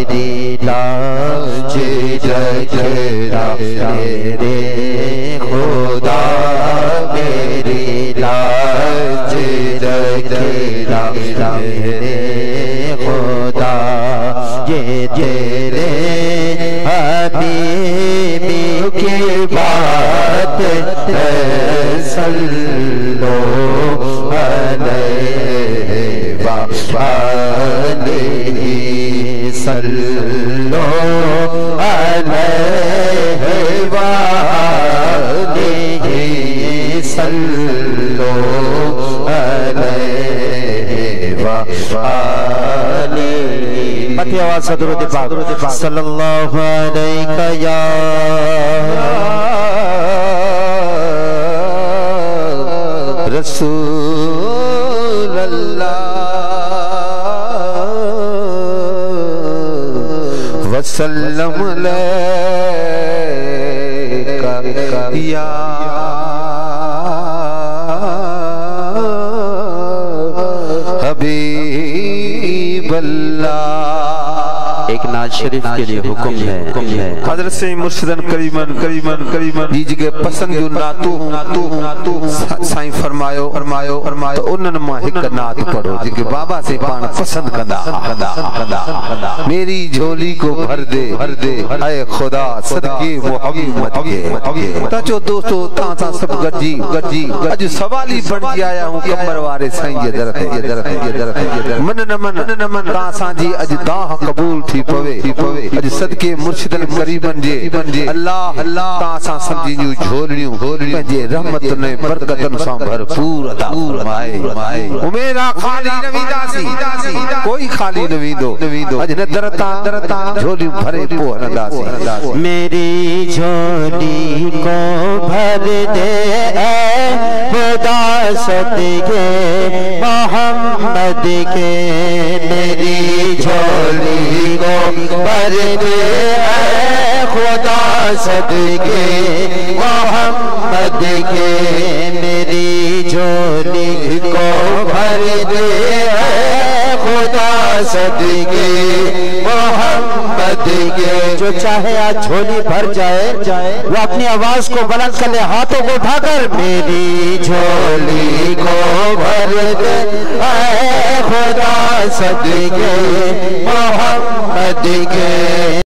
میری لاج رکھنا میرے خدا میری لاج رکھنا میرے خدا یہ تیرے حبیبی کی بات ہے صلو علیہ وآلہ صلو علیہ وآلہ صلو علیہ وآلہ متی آواز سے درود پاک صلی اللہ علیہ یا رسول اللہ وسلم علیکہ یا حبیب اللہ۔ ایک نعت شریف کے لیے حکم ہے حضرت سے مرشدن کریمن دیجئے پسند جو نعتو سائیں فرمایو تو انہوں نے ایک نعت پڑھو جنکہ بابا سے پان پسند کدا میری جھولی کو بھر دے اے خدا صدقے محمد کے تاچو دوستو تاں سب گرجی اج سوالی بڑھ جی آیا ہوں کمبر وارے سائیں یہ درخت من نمن تاں ساں جی اج داہ قبول تھی پوے اج صدقے مرشدن قریبن جے اللہ تاں ساں سمجھیوں جھولیوں پنجے رحمت نے برکتن ساں بھرپور عطا فرمائے میرا خالی نویدہ سی کوئی خالی نویدو اج نے درتاں جھولیوں بھرے پوہندا سی میری جھولی کو بھر دے اے خدا صدقے محمد کے میری جھولی کو بھر دے اے خدا صدقے محمد کے میری جھولی کو بھر دے اے خدا صدقے محمد کے جو چاہے آج جھولی بھر جائے وہ اپنی آواز کو بلند کر لے ہاتھوں کو اٹھا کر میری جھولی کو بھر دے اے خدا صدقے محمد کے